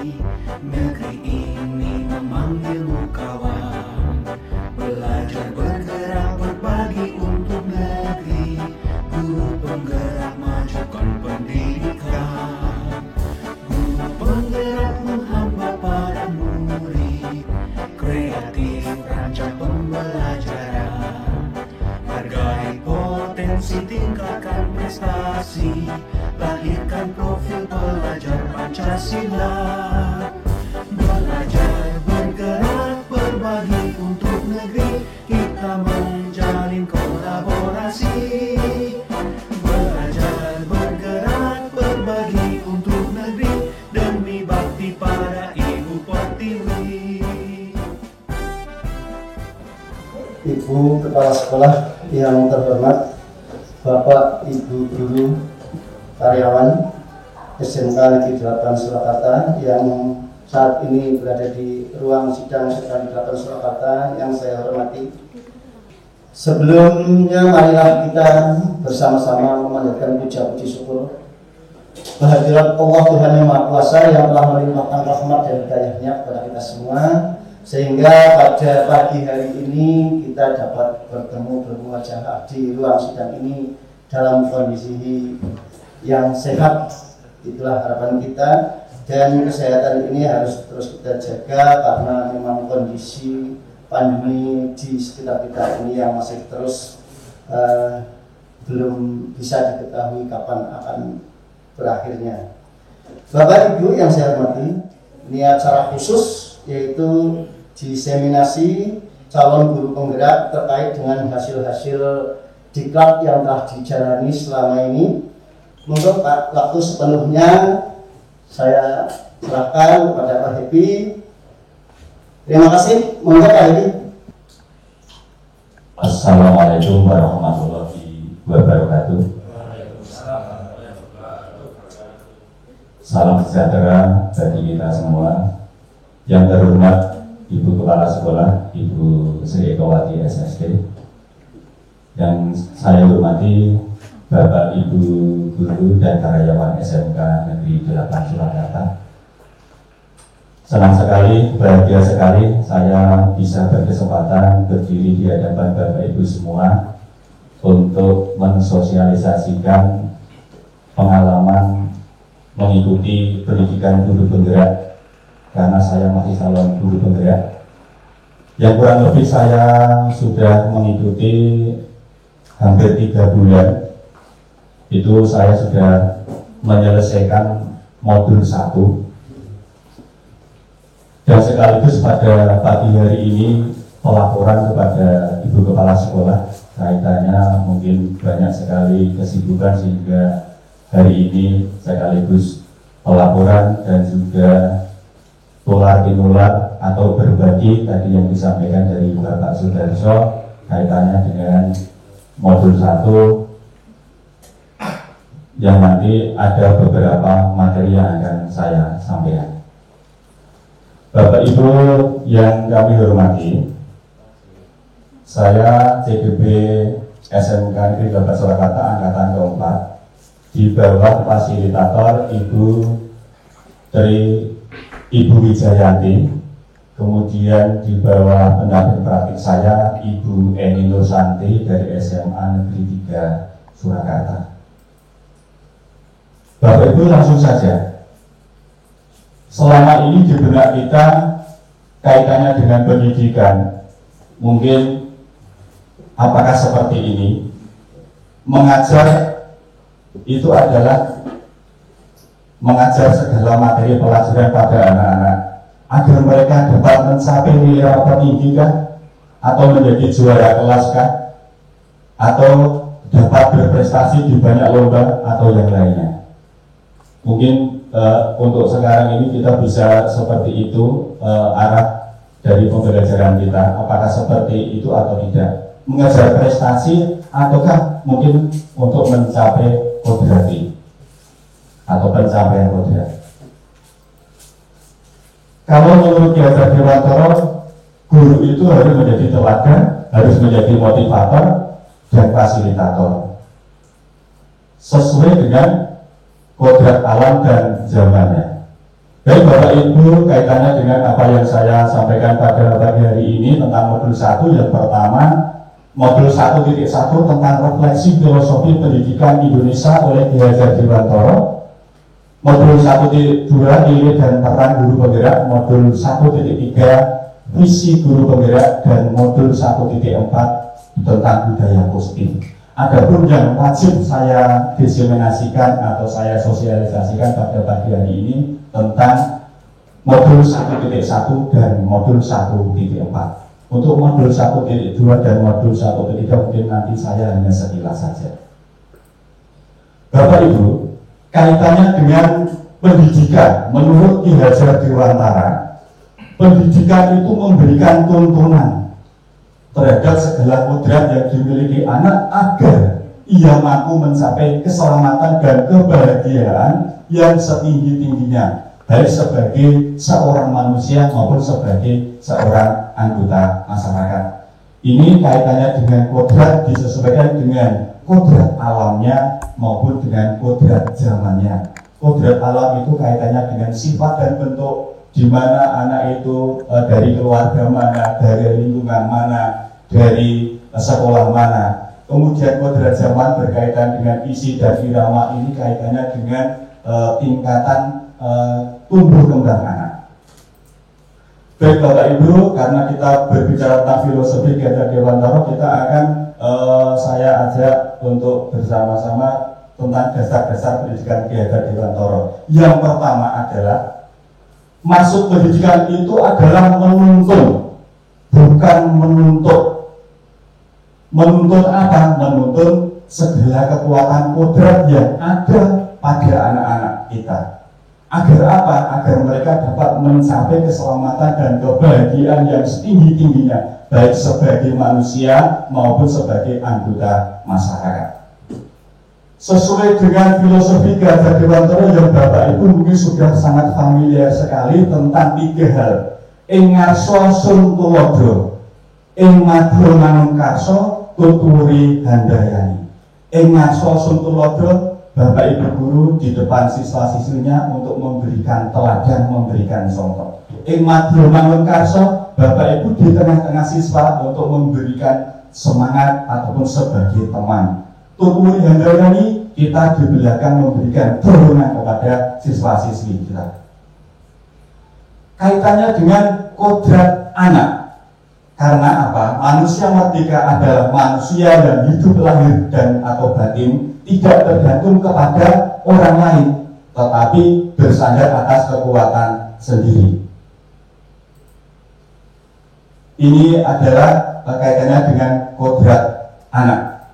Negeri ini memanggilmu kawan, belajar bergerak berbagi untuk negeri. Guru penggerak majukan pendidikan, guru penggerak menghamba para murid, kreatif rancang pembelajaran, hargai potensi tingkatkan prestasi, lahirkan profil pelajar Pancasila. Belajar bergerak berbagi untuk negeri, kita menjalin kolaborasi. Belajar bergerak berbagi untuk negeri, demi bakti pada Ibu Pertiwi. Ibu Kepala Sekolah yang terhormat, Bapak Ibu Guru, karyawan SMK Negeri 8 Surakarta yang saat ini berada di ruang sidang SMK Negeri 8 Surakarta yang saya hormati. Sebelumnya marilah kita bersama-sama memanjatkan puja-puji syukur kehadirat Allah Tuhan Yang Maha Kuasa yang telah melimpahkan rahmat dan hidayahnya kepada kita semua, sehingga pada pagi hari ini kita dapat bertemu bermuajah di ruang sidang ini dalam kondisi yang sehat. Itulah harapan kita, dan kesehatan ini harus terus kita jaga karena memang kondisi pandemi di sekitar kita ini yang masih terus belum bisa diketahui kapan akan berakhirnya. Bapak Ibu yang saya hormati, ini acara khusus yaitu diseminasi calon guru penggerak terkait dengan hasil-hasil diklat yang telah dijalani selama ini. Untuk waktu sepenuhnya saya serahkan kepada Pak Happy. Terima kasih. Monggo Pak Happy. Assalamualaikum warahmatullahi wabarakatuh. Salam sejahtera bagi kita semua. Yang terhormat Ibu Kepala Sekolah, Ibu Sri Ekawati SSD. Yang saya hormati Bapak Ibu Guru dan karyawan SMK Negeri 8 Surakarta. Senang sekali, bahagia sekali saya bisa berkesempatan berdiri di hadapan Bapak Ibu semua untuk mensosialisasikan pengalaman mengikuti pendidikan guru penggerak, karena saya masih calon guru penggerak. Yang kurang lebih saya sudah mengikuti hampir 3 bulan. Itu saya sudah menyelesaikan modul 1, dan sekaligus pada pagi hari ini pelaporan kepada Ibu Kepala Sekolah. Kaitannya mungkin banyak sekali kesibukan sehingga hari ini sekaligus pelaporan dan juga tular-tinular atau berbagi tadi yang disampaikan dari Bapak Sudarso kaitannya dengan modul 1, yang nanti ada beberapa materi yang akan saya sampaikan. Bapak Ibu yang kami hormati, saya CGB SMK Negeri 8 Surakarta Angkatan keempat di bawah fasilitator Ibu Wijayanti, kemudian di bawah pendamping praktik saya Ibu Eni Nursanti dari SMA Negeri 3 Surakarta. Bapak Ibu langsung saja, selama ini di benak kita kaitannya dengan pendidikan, mungkin apakah seperti ini? Mengajar itu adalah mengajar segala materi pelajaran pada anak-anak agar mereka dapat mencapai nilai rapor tinggi kah? Atau menjadi juara kelas kah? Atau dapat berprestasi di banyak lomba atau yang lainnya? Mungkin untuk sekarang ini kita bisa seperti itu arah dari pembelajaran kita, apakah seperti itu atau tidak? Mengejar prestasi ataukah mungkin untuk mencapai kodrati atau pencapaian kodrat? Kalau menurut Ki Hajar Dewantara, guru itu harus menjadi teladan, harus menjadi motivator dan fasilitator sesuai dengan kodrat alam dan zamannya. Baik Bapak Ibu, kaitannya dengan apa yang saya sampaikan pada pagi hari ini tentang modul 1, yang pertama modul 1.1 tentang refleksi filosofi pendidikan Indonesia oleh Ki Hajar Dewantoro, modul 1.2 nilai dan peran guru penggerak, modul 1.3 visi guru penggerak, dan modul 1.4 tentang budaya positif. Adapun yang wajib saya diseminasikan atau saya sosialisasikan pada pagi hari ini tentang modul 1.1 dan modul 1.4. Untuk modul 1.2 dan modul 1.3 mungkin nanti saya hanya sekilas saja. Bapak Ibu, kaitannya dengan pendidikan, menurut Ki Hajar Dewantara, pendidikan itu memberikan tuntunan terhadap segala kodrat yang dimiliki anak agar ia mampu mencapai keselamatan dan kebahagiaan yang setinggi-tingginya, baik sebagai seorang manusia maupun sebagai seorang anggota masyarakat. Ini kaitannya dengan kodrat disesuaikan dengan kodrat alamnya maupun dengan kodrat zamannya. Kodrat alam itu kaitannya dengan sifat dan bentuk, di mana anak itu dari keluarga mana, dari lingkungan mana, dari sekolah mana. Kemudian kodrat zaman berkaitan dengan isi dan irama, ini kaitannya dengan tingkatan tumbuh kembang anak. Baik Bapak Ibu, karena kita berbicara tentang filosofi Ki Hajar Dewantoro, kita akan saya ajak untuk bersama-sama tentang dasar-dasar pendidikan Ki Hajar Dewantoro. Yang pertama adalah masuk pendidikan itu adalah menuntun, bukan menuntut. Menuntun apa? Menuntun segala kekuatan kodrat yang ada pada anak-anak kita. Agar apa? Agar mereka dapat mencapai keselamatan dan kebahagiaan yang setinggi-tingginya, baik sebagai manusia maupun sebagai anggota masyarakat. Sesuai dengan filosofi Ki Hajar Dewantoro yang Bapak Ibu mungkin sudah sangat familiar sekali tentang 3 hal. Ing ngarsa sun tulodo, ing madya manungkarsa tuturi handayani. Ing ngarsa sun tulodo, Bapak Ibu guru di depan siswa-siswinya untuk memberikan teladan, memberikan contoh. Ing madya manungkarsa, Bapak Ibu di tengah-tengah siswa untuk memberikan semangat ataupun sebagai teman. Tuturi handayani, kita di belakang memberikan dorongan kepada siswa-siswi kita. Kaitannya dengan kodrat anak. Karena apa? Manusia merdeka adalah manusia yang hidup lahir dan atau batin tidak tergantung kepada orang lain, tetapi bersandar atas kekuatan sendiri. Ini adalah kaitannya dengan kodrat anak.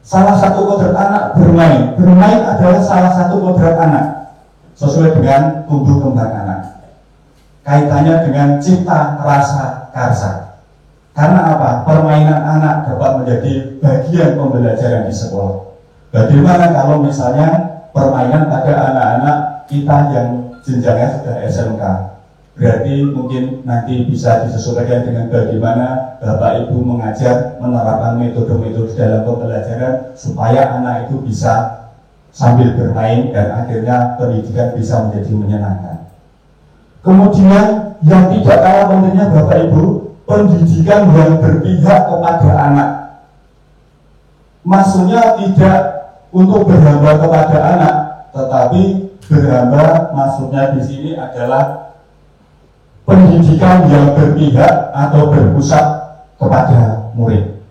Salah satu kodrat anak bermain. Bermain adalah salah satu kodrat anak sesuai dengan tumbuh kembang anak. Kaitannya dengan cipta rasa karsa. Karena apa? Permainan anak dapat menjadi bagian pembelajaran di sekolah. Bagaimana kalau misalnya permainan pada anak-anak kita yang jenjangnya sudah SMK? Berarti mungkin nanti bisa disesuaikan dengan bagaimana Bapak Ibu mengajar, menerapkan metode-metode dalam pembelajaran supaya anak itu bisa sambil bermain dan akhirnya pendidikan bisa menjadi menyenangkan. Kemudian yang tidak kalah pentingnya Bapak Ibu, pendidikan yang berpihak kepada anak. Maksudnya tidak untuk berhamba kepada anak, tetapi berhamba maksudnya di sini adalah pendidikan yang berpihak atau berpusat kepada murid.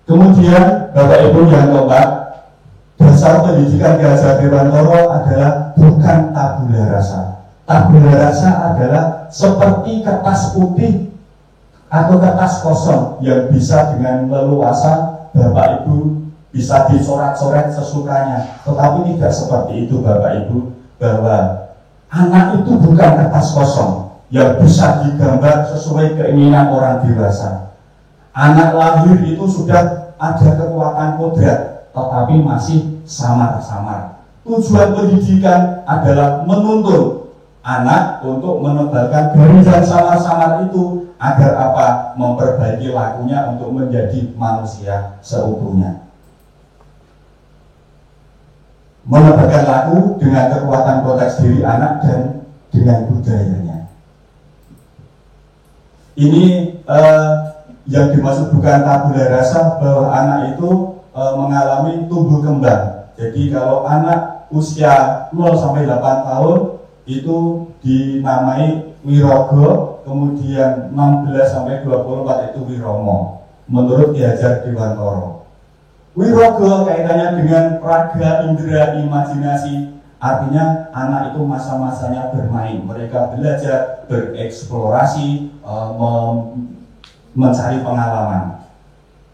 Kemudian Bapak Ibu yang keempat, dasar pendidikan Ki Hajar Dewantoro adalah bukan tabula rasa. Tabula rasa adalah seperti kertas putih atau kertas kosong yang bisa dengan leluasa Bapak Ibu bisa dicoret-coret sesukanya. Tetapi tidak seperti itu Bapak Ibu, bahwa anak itu bukan kertas kosong yang bisa digambar sesuai keinginan orang dewasa. Anak lahir itu sudah ada kekuatan kodrat, tetapi masih samar-samar. Tujuan pendidikan adalah menuntun anak untuk menebalkan barisan samar-samar itu agar apa? Memperbaiki lakunya untuk menjadi manusia seutuhnya. menebarkan laku dengan kekuatan konteks diri anak dan dengan budayanya. Ini yang dimaksud bukan tabula rasa, bahwa anak itu mengalami tumbuh kembang. Jadi kalau anak usia 0-8 tahun itu dinamai Wirogo, kemudian 16-24 itu Wiromo menurut Ki Hajar Dewantara. Wirogo kaitannya dengan raga, indera, imajinasi, artinya anak itu masa-masanya bermain, mereka belajar, bereksplorasi, mencari pengalaman.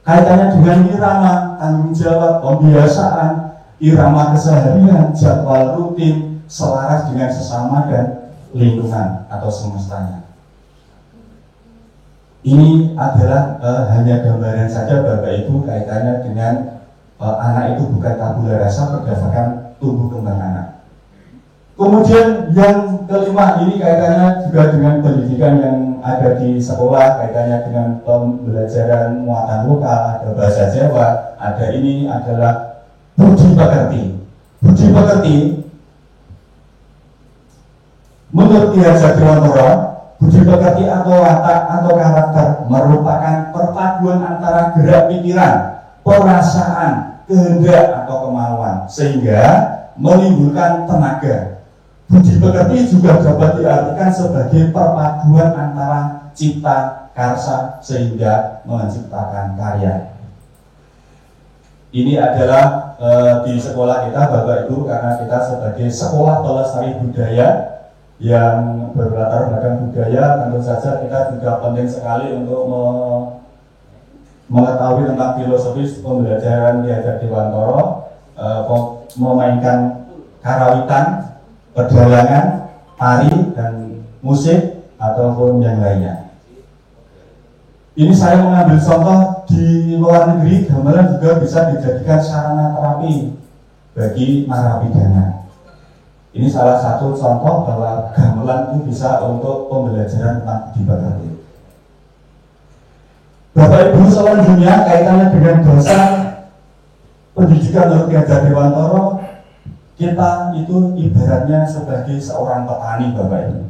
Kaitannya dengan irama, tanggung jawab, pembiasaan, irama keseharian, jadwal rutin, selaras dengan sesama dan lingkungan atau semestanya. Ini adalah hanya gambaran saja Bapak Ibu kaitannya dengan anak itu bukan tabula rasa berdasarkan tumbuh kembang anak. Kemudian yang kelima ini kaitannya juga dengan pendidikan yang ada di sekolah, kaitannya dengan pembelajaran muatan lokal, ada bahasa Jawa, ada ini adalah budi pekerti. Budi pekerti menurut Ki Hajar Dewantara, budi pekerti atau watak atau karakter merupakan perpaduan antara gerak pikiran, perasaan, kehendak atau kemauan sehingga menimbulkan tenaga. Budi pekerti juga dapat diartikan sebagai perpaduan antara cipta karsa sehingga menciptakan karya. Ini adalah di sekolah kita Bapak Ibu, karena kita sebagai sekolah pelestari budaya yang berlatar belakang budaya, tentu saja kita juga penting sekali untuk mengetahui tentang filosofis pembelajaran Ki Hajar Dewantara, memainkan karawitan, pedalangan, tari, dan musik ataupun yang lainnya. Ini saya mengambil contoh di luar negeri, gamelan juga bisa dijadikan sarana terapi bagi narapidana. Ini salah satu contoh bahwa gamelan itu bisa untuk pembelajaran tentang budi pekerti. Bapak Ibu selanjutnya kaitannya dengan dosa pendidikan menurut Ki Hajar Dewantara, kita itu ibaratnya sebagai seorang petani Bapak Ibu.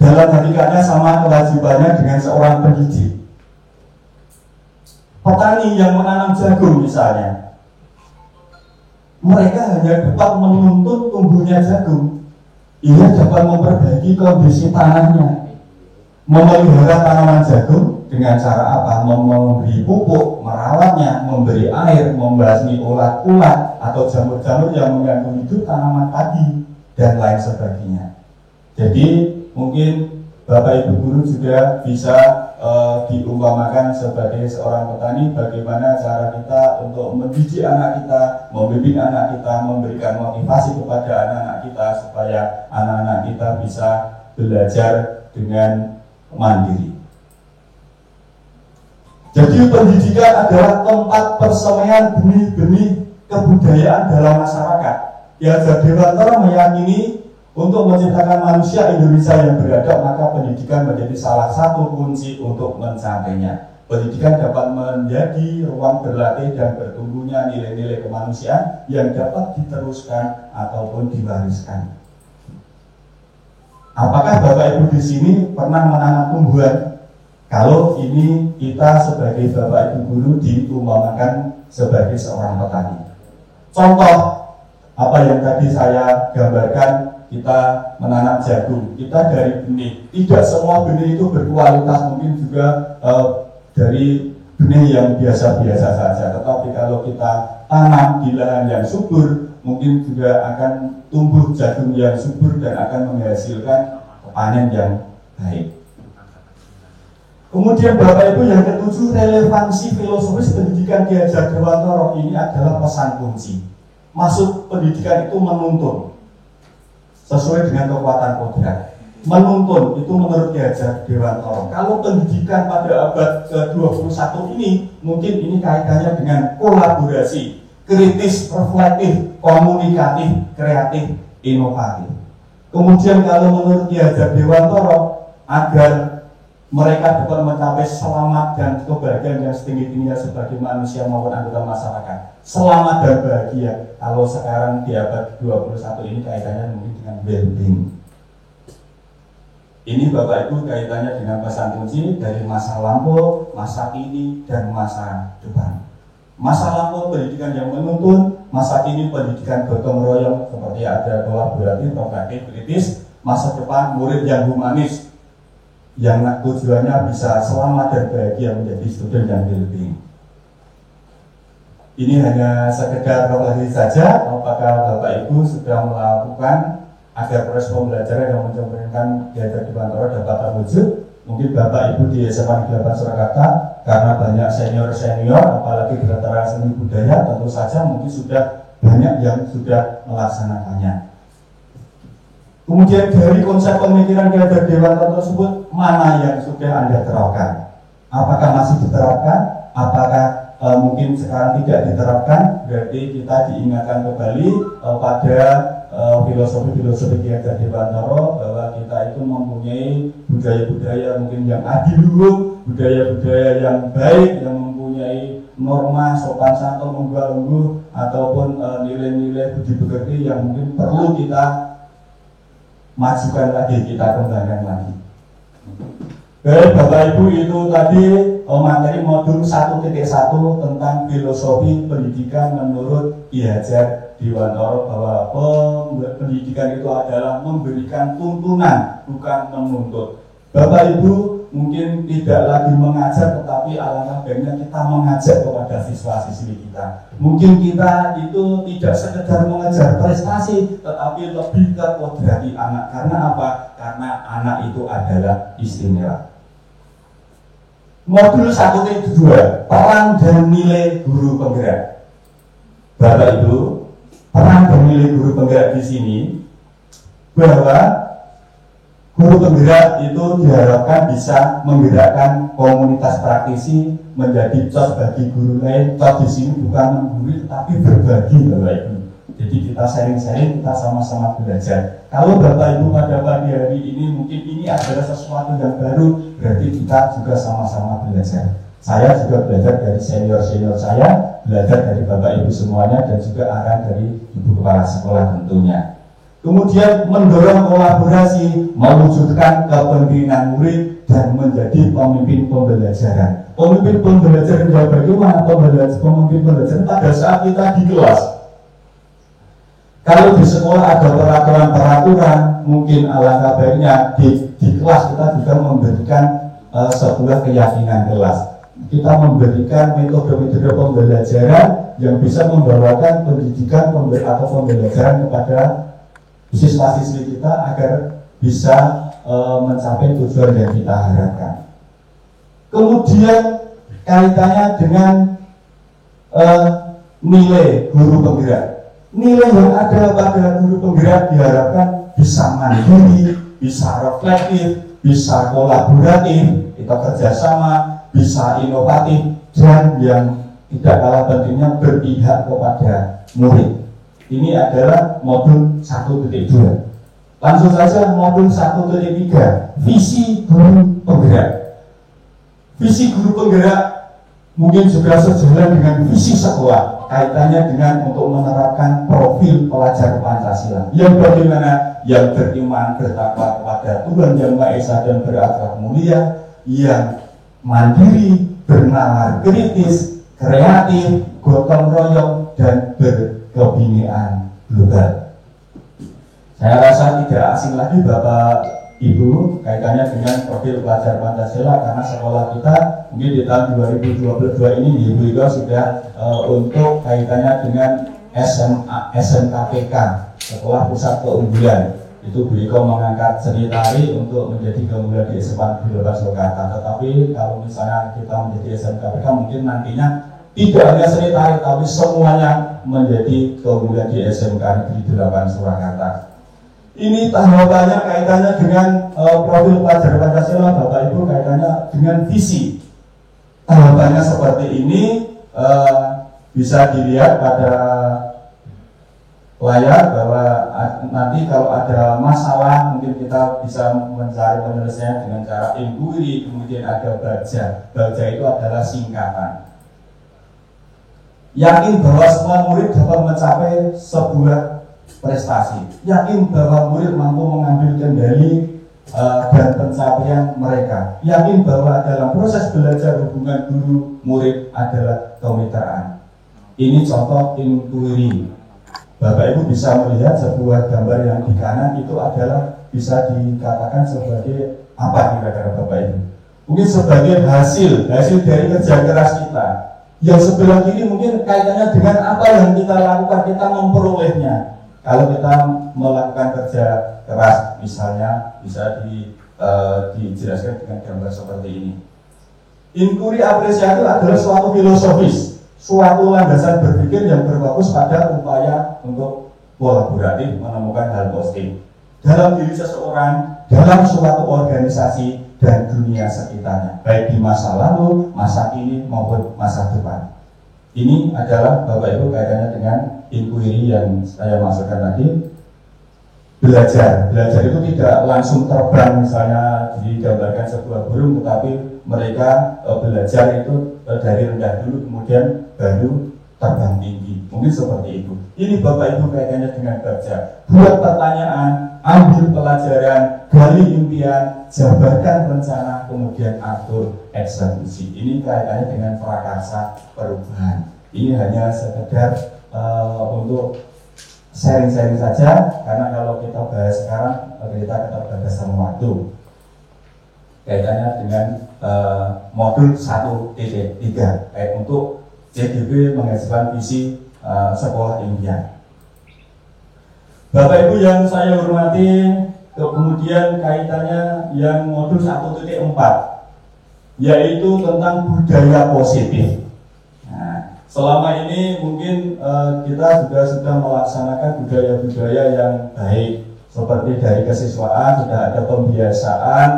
Dalam hakikatnya sama kewajibannya dengan seorang pendidik. Petani yang menanam jagung misalnya, mereka hanya dapat menuntut tumbuhnya jagung. Ia dapat memperbaiki kondisi tanahnya, memelihara tanaman jagung dengan cara apa? Memberi pupuk, merawatnya, memberi air, membasmi ulat-ulat atau jamur-jamur yang mengganggu hidup tanaman padi dan lain sebagainya. Jadi mungkin Bapak Ibu guru juga bisa diumpamakan sebagai seorang petani, bagaimana cara kita untuk mendidik anak kita, membimbing anak kita, memberikan motivasi kepada anak-anak kita supaya anak-anak kita bisa belajar dengan mandiri. Jadi pendidikan adalah tempat persemaian benih-benih kebudayaan dalam masyarakat. Ki Hajar Dewantara meyakini untuk menciptakan manusia Indonesia yang beradab, maka pendidikan menjadi salah satu kunci untuk mencapainya. Pendidikan dapat menjadi ruang berlatih dan bertumbuhnya nilai-nilai kemanusiaan yang dapat diteruskan ataupun diwariskan. Apakah Bapak Ibu di sini pernah menanam tumbuhan? Kalau ini kita sebagai Bapak Ibu guru diumpamakan sebagai seorang petani. Contoh apa yang tadi saya gambarkan, kita menanam jagung, kita dari benih. Tidak semua benih itu berkualitas, mungkin juga dari benih yang biasa-biasa saja. Tetapi kalau kita tanam di lahan yang subur, mungkin juga akan tumbuh jagung yang subur dan akan menghasilkan panen yang baik. Kemudian Bapak Ibu yang ketujuh, relevansi filosofis pendidikan Ki Hajar Dewantara ini adalah pesan kunci. Maksud pendidikan itu menuntun sesuai dengan kekuatan kodrat. Menuntun itu menurut Ki Hajar Dewantara. Kalau pendidikan pada abad ke-21 ini, mungkin ini kaitannya dengan kolaborasi, kritis, reflektif, komunikatif, kreatif, inovatif. Kemudian kalau menurut Ki Hajar Dewantara, agar mereka dapat mencapai selamat dan kebahagiaan yang setinggi-tingginya sebagai manusia maupun anggota masyarakat. Selamat dan bahagia. Kalau sekarang di abad 21 ini kaitannya mungkin dengan well-being. Ini Bapak Ibu kaitannya dengan pesan kunci dari masa lampau, masa kini, dan masa depan. Masa lampau pendidikan yang menuntun, masa kini pendidikan gotong royong seperti ada kolaboratif, progresif, kritis, masa depan murid yang humanis yang tujuannya bisa selamat dan bahagia menjadi student yang well-being. Ini hanya sekedar refleksi saja. Apakah Bapak Ibu sudah melakukan agar proses pembelajaran yang mencerminkan Diajar di Bantoro dapat terwujud? Mungkin Bapak Ibu di SMA Negeri 8 Surakarta karena banyak senior-senior, apalagi di dataran seni budaya, tentu saja mungkin sudah banyak yang sudah melaksanakannya. Kemudian dari konsep pemikiran Diajar di Bantoro tersebut, mana yang sudah Anda terapkan? Apakah masih diterapkan? Apakah mungkin sekarang tidak diterapkan? Berarti kita diingatkan kembali pada filosofi-filosofi Diajar di Bantoro bahwa kita itu mempunyai budaya-budaya mungkin yang adiluhung, budaya-budaya yang baik, yang mempunyai norma sopan santun, unggah ungguh, ataupun nilai-nilai budi pekerti yang mungkin perlu kita majukan lagi, kita kembangkan lagi. Baik Bapak Ibu, itu tadi materi modul 1.1 tentang filosofi pendidikan menurut Diajar di Bantoro, bahwa pendidikan itu adalah memberikan tuntunan, bukan menuntut. Bapak Ibu mungkin tidak lagi mengajar, tetapi alangkah baiknya kita mengajak kepada siswa-siswi kita. Mungkin kita itu tidak sekedar mengejar prestasi, tetapi lebih ke kodrati anak. Karena apa? Karena anak itu adalah istimewa. Modul 1.2, peran dan nilai guru penggerak. Bapak Ibu, peran dan nilai guru penggerak di sini bahwa guru penggerak itu diharapkan bisa menggerakkan komunitas praktisi menjadi cos bagi guru lain. Cos di sini bukan menggurui tetapi berbagi Bapak Ibu. Jadi kita sharing-sharing, kita sama-sama belajar. Kalau Bapak Ibu pada pagi hari ini mungkin ini adalah sesuatu yang baru, berarti kita juga sama-sama belajar. Saya juga belajar dari senior-senior saya, belajar dari Bapak Ibu semuanya, dan juga arahan dari Ibu Kepala Sekolah tentunya. Kemudian mendorong kolaborasi, mewujudkan kepemimpinan murid dan menjadi pemimpin pembelajaran. Pemimpin pembelajaran bagaimana? Pemimpin pembelajaran pada saat kita di kelas. Kalau di sekolah ada peraturan-peraturan, mungkin alangkah baiknya di kelas kita juga memberikan sebuah keyakinan kelas. Kita memberikan metode-metode pembelajaran yang bisa membawakan pendidikan atau pembelajaran kepada siswa-siswi kita agar bisa mencapai tujuan yang kita harapkan. Kemudian kaitannya dengan nilai guru penggerak. Nilai yang ada pada guru penggerak diharapkan bisa mandiri, bisa reflektif, bisa kolaboratif, kita kerjasama, bisa inovatif, dan yang tidak kalah pentingnya berpihak kepada murid. Ini adalah modul 1.2. Langsung saja modul 1.3, visi guru penggerak. Visi guru penggerak mungkin juga sejalan dengan visi sekolah, kaitannya dengan untuk menerapkan profil pelajar Pancasila yang bagaimana, yang beriman, bertakwa kepada Tuhan Yang Maha Esa dan berakhlak mulia, yang mandiri, bernalar kritis, kreatif, gotong royong, dan berkebinaan global. Saya rasa tidak asing lagi Bapak Ibu kaitannya dengan profil pelajar Pancasila, karena sekolah kita mungkin di tahun 2022 ini di Ibu Ika sudah untuk kaitannya dengan SMKPK, Sekolah Pusat Keunggulan. Itu Bu Iko mengangkat seni tari untuk menjadi keunggulan di SMA Negeri 8 Surakarta. Tetapi kalau misalnya kita menjadi SMKPK, mungkin nantinya tidak hanya seni tari, tapi semuanya menjadi keunggulan di SMK Negeri 8 Surakarta. Ini tahapannya kaitannya dengan profil pelajar Pancasila, Bapak Ibu, kaitannya dengan visi. Tahapannya seperti ini, bisa dilihat pada layar bahwa nanti kalau ada masalah mungkin kita bisa mencari penyelesaian dengan cara inquiry. Kemudian ada baja. Baja itu adalah singkatan. Yakin bahwa semua murid dapat mencapai sebuah prestasi. Yakin bahwa murid mampu mengambil kendali dan pencapaian mereka. Yakin bahwa dalam proses belajar hubungan guru murid adalah kemitraan. Ini contoh inquiry. Bapak Ibu bisa melihat sebuah gambar yang di kanan itu adalah bisa dikatakan sebagai apa kira-kira Bapak Ibu? Mungkin sebagai hasil dari kerja keras kita. Yang sebelah kiri mungkin kaitannya dengan apa yang kita lakukan, kita memperolehnya. Kalau kita melakukan kerja keras, misalnya bisa dijelaskan dengan gambar seperti ini. Inquiry apresiatif adalah suatu filosofis, suatu landasan berpikir yang berfokus pada upaya untuk kolaboratif menemukan hal positif dalam diri seseorang, dalam suatu organisasi dan dunia sekitarnya, baik di masa lalu, masa kini maupun masa depan. Ini adalah Bapak Ibu kaitannya dengan inquiry yang saya maksudkan tadi. Belajar itu tidak langsung terbang, misalnya digambarkan sebuah burung, tetapi mereka belajar itu dari rendah dulu kemudian baru terbang tinggi. Mungkin seperti itu. Ini Bapak Ibu kaitannya dengan baca. Buat pertanyaan, ambil pelajaran, gali impian, jabarkan rencana, kemudian atur eksekusi. Ini kaitannya dengan prakarsa perubahan. Ini hanya sekedar untuk sharing-sharing saja, karena kalau kita bahas sekarang kita keterbatasan waktu. Kaitannya dengan modul 1.3 kait untuk CDB menghasilkan visi sekolah impian. Bapak Ibu yang saya hormati, kemudian kaitannya yang modul 1.4 yaitu tentang budaya positif. Nah, selama ini mungkin kita juga sudah melaksanakan budaya-budaya yang baik, seperti dari kesiswaan sudah ada pembiasaan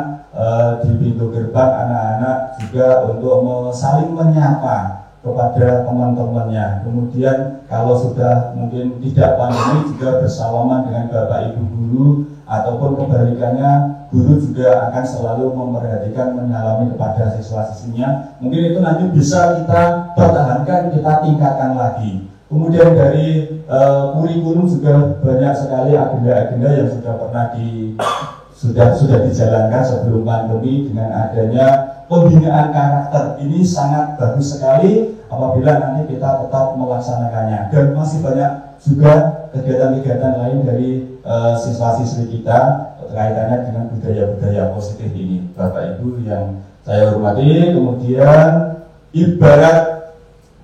di pintu gerbang anak-anak juga untuk saling menyapa kepada teman-temannya. Kemudian kalau sudah mungkin tidak pandemi juga bersalaman dengan Bapak Ibu guru, ataupun kebalikannya guru juga akan selalu memperhatikan, menyalami kepada siswa-siswinya. Mungkin itu nanti bisa kita pertahankan, kita tingkatkan lagi. Kemudian dari kurikulum juga banyak sekali agenda-agenda yang sudah pernah sudah dijalankan sebelum pandemi dengan adanya pembinaan karakter. Ini sangat bagus sekali apabila nanti kita tetap melaksanakannya. Dan masih banyak juga kegiatan-kegiatan lain dari siswa-siswi kita kaitannya dengan budaya-budaya positif ini, Bapak Ibu yang saya hormati. Kemudian ibarat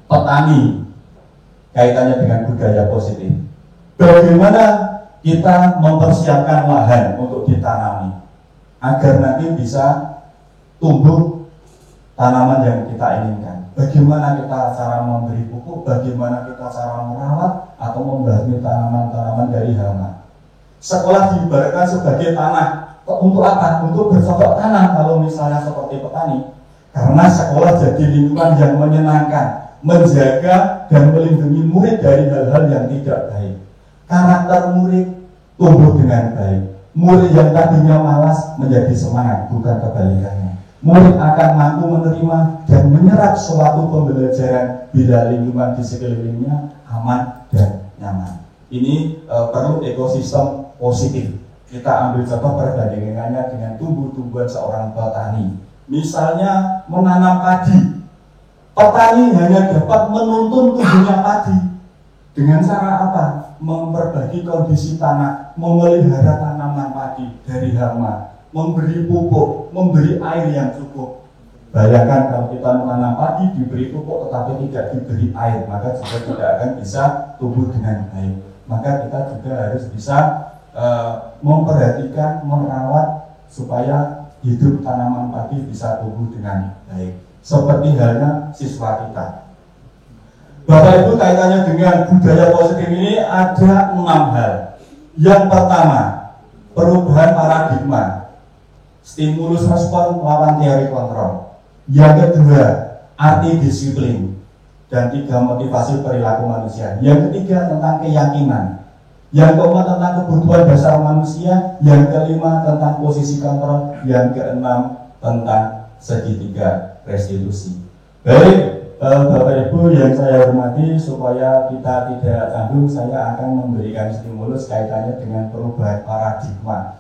petani kaitannya dengan budaya positif. Bagaimana kita mempersiapkan lahan untuk ditanami agar nanti bisa tumbuh tanaman yang kita inginkan. Bagaimana kita cara memberi pupuk, bagaimana kita cara merawat atau membasmi tanaman-tanaman dari hama. Sekolah diibaratkan sebagai tanah. Untuk apa? Untuk bercocok tanam kalau misalnya seperti petani. Karena sekolah jadi lingkungan yang menyenangkan, menjaga dan melindungi murid dari hal-hal yang tidak baik. Karakter murid tumbuh dengan baik. Murid yang tadinya malas menjadi semangat, bukan kebalikannya. Murid akan mampu menerima dan menyerap suatu pembelajaran bila lingkungan di sekelilingnya aman dan nyaman. Ini perlu ekosistem positif. Kita ambil contoh perbandingannya dengan tumbuh-tumbuhan seorang petani. Misalnya menanam padi. Petani hanya dapat menuntun tumbuhnya padi dengan cara apa? Memperbaiki kondisi tanah, memelihara tanaman padi dari hama, memberi pupuk, memberi air yang cukup. Bayangkan kalau kita menanam padi diberi pupuk tetapi tidak diberi air, maka juga tidak akan bisa tumbuh dengan baik. Maka kita juga harus bisa memperhatikan, merawat supaya hidup tanaman padi bisa tumbuh dengan baik. Seperti halnya siswa kita. Bapak Ibu kaitannya dengan budaya positif ini ada 6 hal. Yang pertama, perubahan paradigma, stimulus respon lawan teori kontrol. Yang kedua, arti disiplin, dan 3 motivasi perilaku manusia. Yang ketiga tentang keyakinan. yang keempat tentang kebutuhan dasar manusia, yang kelima tentang posisi kontrol, yang keenam tentang segitiga restitusi. Baik, Bapak Ibu yang saya hormati, supaya kita tidak tanggung, saya akan memberikan stimulus kaitannya dengan perubahan paradigma.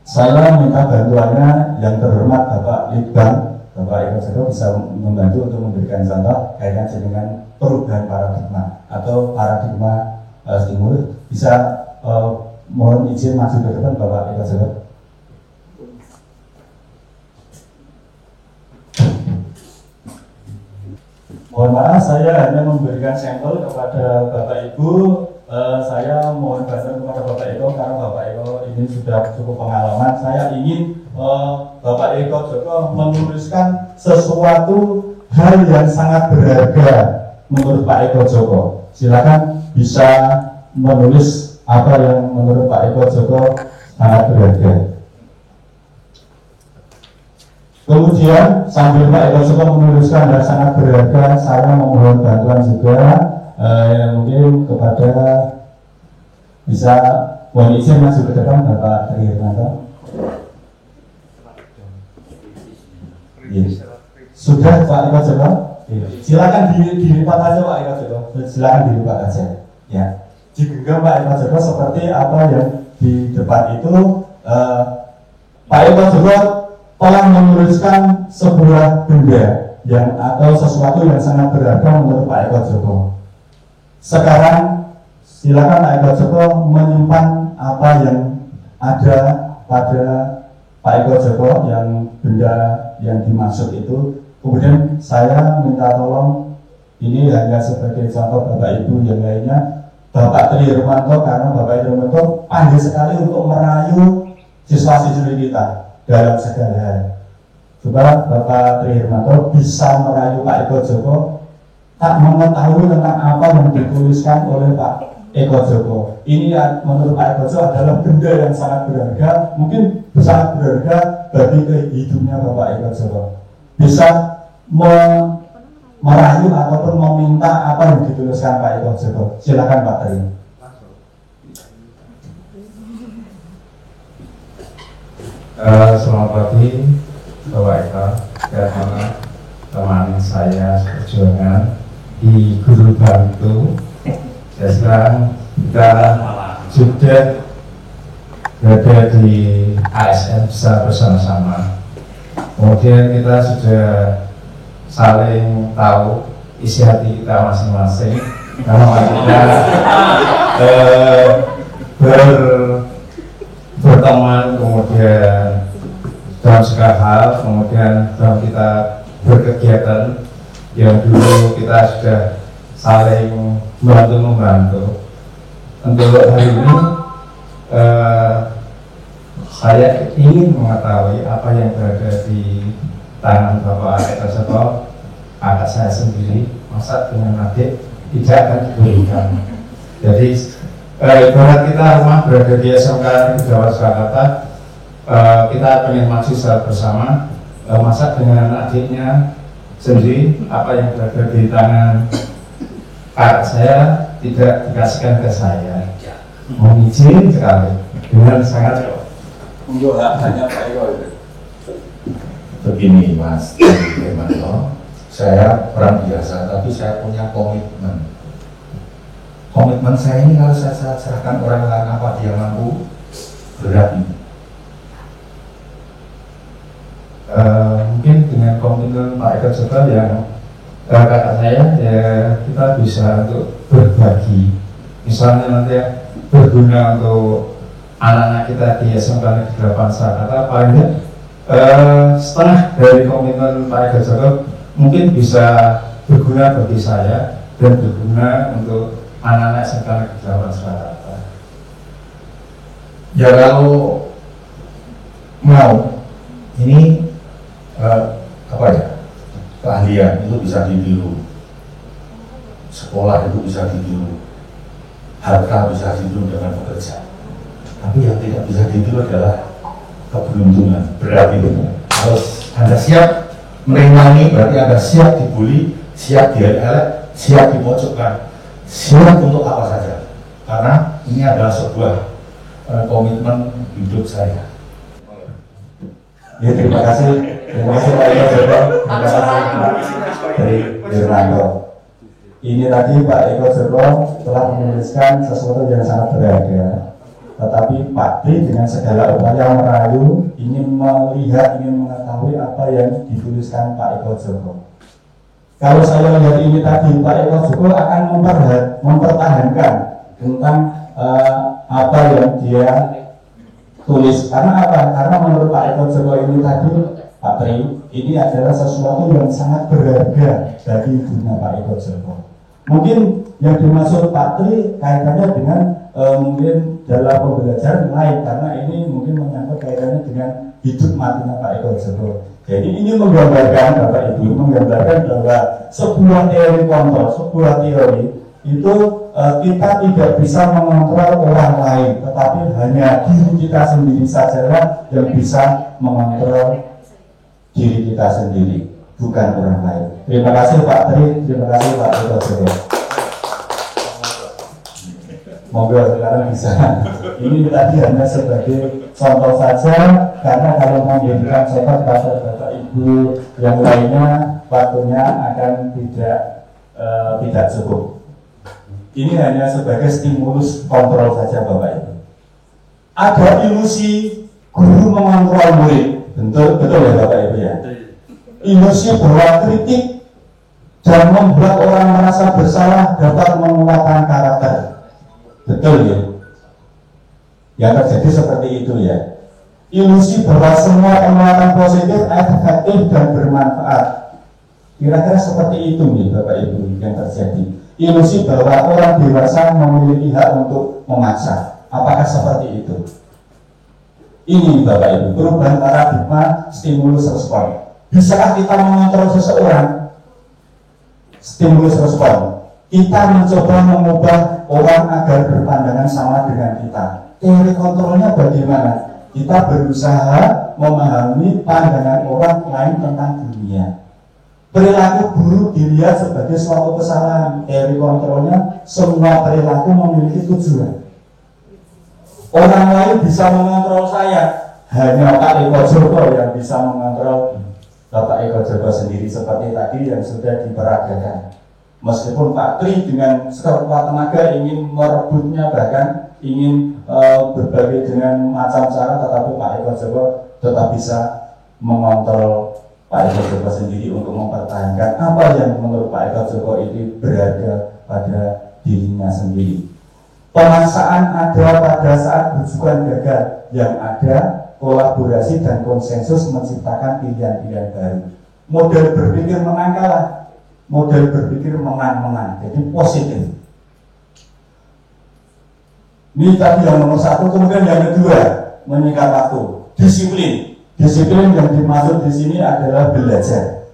Saya minta bantuannya yang terhormat Bapak Litbang, Bapak Eko Joko bisa membantu untuk memberikan contoh kaitannya dengan perubahan paradigma atau paradigma stimulus. Bisa mohon izin maju ke depan Bapak Eko Joko. Mohon maaf, saya hanya memberikan sampel kepada Bapak Ibu. Saya mohon bantuan kepada Bapak Eko karena Bapak Eko ini sudah cukup pengalaman. Saya ingin Bapak Eko Joko menuliskan sesuatu hal yang sangat berharga menurut Pak Eko Joko. Silakan bisa menulis apa yang menurut Pak Eko Joko sangat berharga. Kemudian sambil Pak Eko Joko menuliskan dan sangat berharga, saya memohon bantuan juga mungkin kepada bisa mohon izin maju ke depan Bapak Tri Hermanto. Sudah Pak Eko Joko? Silakan dilipat aja Pak Eko Joko. Silakan dilipat aja. Ya, digenggam Pak Eko Joko seperti apa yang di depan itu. Pak Eko Joko telah menuliskan sebuah benda yang atau sesuatu yang sangat berharga menurut Pak Eko Joko. Sekarang silakan Pak Eko Joko menyimpan apa yang ada pada Pak Eko Joko yang benda yang dimaksud itu. Kemudian saya minta tolong, ini hanya sebagai contoh Bapak Ibu yang lainnya, Bapak Tri Hermanto, karena Bapak Tri Hermanto pandai sekali untuk merayu siswa-siswi kita dalam segala hal. Coba Bapak Tri Hermanto bisa merayu Pak Eko Joko tak mengetahui tentang apa yang dituliskan oleh Pak Eko Joko. Ini menurut Pak Eko Joko adalah benda yang sangat berharga, mungkin sangat berharga bagi hidupnya Bapak Eko Joko. Bisa merayu ataupun meminta apa yang dituliskan Pak Eko Joko. Silakan Pak Tri. Selamat pagi Bapak Eko dan teman saya seperjuangan di Guru Bantu. Ya, sekarang kita sudah berada di ASN bisa bersama-sama. Kemudian kita sudah saling tahu isi hati kita masing-masing. Karena kita berteman, kemudian dalam segala hal, kemudian dalam kita berkegiatan yang dulu kita sudah saling membantu. Untuk hari ini saya ingin mengetahui apa yang berada di tangan Bapak Eko Joko, anak saya sendiri, masa dengan adik tidak akan diberikan. Jadi ibarat kita rumah berada di SMK Negeri Jawa Jakarta, kita ingin maju secara bersama, masa dengan adiknya sendiri apa yang berada di tangan kakak saya tidak dikasihkan ke saya. Mohon izin sekali dengan sangat untuk hanya Pak Eko itu. Begini Mas Hermanto, saya orang biasa tapi saya punya komitmen. Komitmen saya ini kalau saya serahkan orang lain apa dia mampu, berat ini. Mungkin dengan komitmen Pak Eko Joko yang kakak saya, ya kita bisa untuk berbagi. Misalnya nanti berguna untuk anak-anak kita di SMK Negeri 8 Jakarta, paling tidak setengah dari komitmen Pak Eko Joko mungkin bisa berguna bagi saya dan berguna untuk anak-anak SMK Negeri 8 Jakarta. Ya kalau mau ini apa ya, keahlian itu bisa ditiru, sekolah itu bisa ditiru, harta bisa ditiru dengan bekerja. Tapi yang tidak bisa ditiru adalah keberuntungan. Berarti harus Anda siap merenangi, berarti Anda siap dibully, siap dielek, siap dipojokkan, siap untuk apa saja. adalah sebuah komitmen hidup saya. Ya, terima kasih Pak Eko Joko, terima kasih Pak dari Dirmanto. Ini tadi Pak Eko Joko telah menuliskan sesuatu yang sangat berharga. Tetapi Pak Tri dengan segala upaya merayu ingin melihat, ingin mengetahui apa yang dituliskan Pak Eko Joko. Kalau saya lihat ini tadi, Pak Eko Joko akan mempertahankan tentang apa yang dia tulis. Karena apa? Karena menurut Pak Eko Joko ini tadi, Pak Tri, ini adalah sesuatu yang sangat berharga bagi dunia Pak Eko Joko. Mungkin yang dimaksud Pak Tri kaitannya dengan mungkin dalam pembelajaran lain, karena ini mungkin menyangkut kaitannya dengan hidup matinya Pak Eko Joko. Jadi ini menggambarkan Bapak Ibu, menggambarkan bahwa sebuah teori kontrol, sebuah teori itu kita tidak bisa mengontrol orang lain, tetapi hanya diri kita sendiri sajalah yang bisa mengontrol diri kita sendiri, bukan orang lain. Terima kasih Pak Tri, terima kasih Pak Eko Joko. Moga sekarang bisa. Ini tadi hanya sebagai contoh saja, karena kalau memberikan contoh pada Bapak Ibu yang lainnya, waktunya akan tidak cukup. Ini hanya sebagai stimulus kontrol saja Bapak Ibu. Ada ilusi guru mengontrol murid, betul ya Bapak Ibu ya. Ilusi bahwa kritik dan membuat orang merasa bersalah dapat menguatkan karakter. Betul ya. Yang terjadi seperti itu ya. Ilusi bahwa semua penguatan positif efektif dan bermanfaat. Kira-kira seperti itu nih Bapak Ibu yang terjadi. Ilusi bahwa orang dewasa memiliki hak untuk memaksa. Apakah seperti itu? Ini Bapak Ibu, perubahan paradigma stimulus respon. Bisakah kita mengontrol seseorang? Stimulus respon. Kita mencoba mengubah orang agar berpandangan sama dengan kita. Teori kontrolnya bagaimana? Kita berusaha memahami pandangan orang lain tentang dunia. Perilaku buruk dilihat sebagai suatu kesalahan. Teori kontrolnya, semua perilaku memiliki tujuan. Orang lain bisa mengontrol saya, hanya Pak Eko Joko yang bisa mengontrol Bapak Eko Joko sendiri, seperti tadi yang sudah diperagakan. Meskipun Pak Tri dengan sekuat tenaga ingin merebutnya, bahkan ingin berbagai dengan macam cara, tetapi Pak Eko Joko tetap bisa mengontrol Pak Eko Joko sendiri untuk mempertahankan apa yang menurut Pak Eko Joko itu berada pada dirinya sendiri. Pemaksaan ada pada saat rujukan gagal, yang ada kolaborasi dan konsensus menciptakan pilihan-pilihan baru. Model berpikir menang kalah, model berpikir menang-menang, jadi positif. Ini tadi yang nomor satu. Kemudian yang kedua, menyingkat waktu, disiplin. Disiplin yang dimaksud di sini adalah belajar.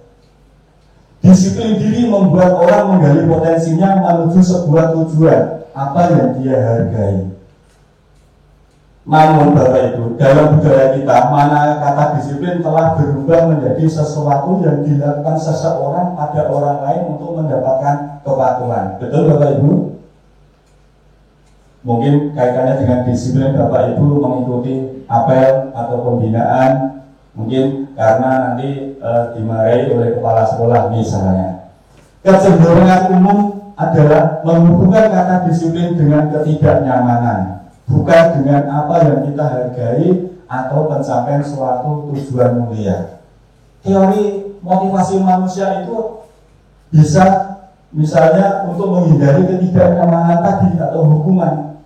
Disiplin diri membuat orang menggali potensinya menuju sebuah tujuan, apa yang dia hargai. Namun Bapak Ibu, dalam budaya kita, mana kata disiplin telah berubah menjadi sesuatu yang dilakukan seseorang pada orang lain untuk mendapatkan kepatuhan. Betul Bapak Ibu? Mungkin kaitannya dengan disiplin Bapak Ibu mengikuti apel atau pembinaan, mungkin karena nanti dimarahi oleh kepala sekolah misalnya. Kecenderungan umum adalah menghubungkan kata disiplin dengan ketidaknyamanan, bukan dengan apa yang kita hargai atau pencapaian suatu tujuan mulia. Teori motivasi manusia itu bisa misalnya untuk menghindari ketidaknyamanan tadi atau hukuman.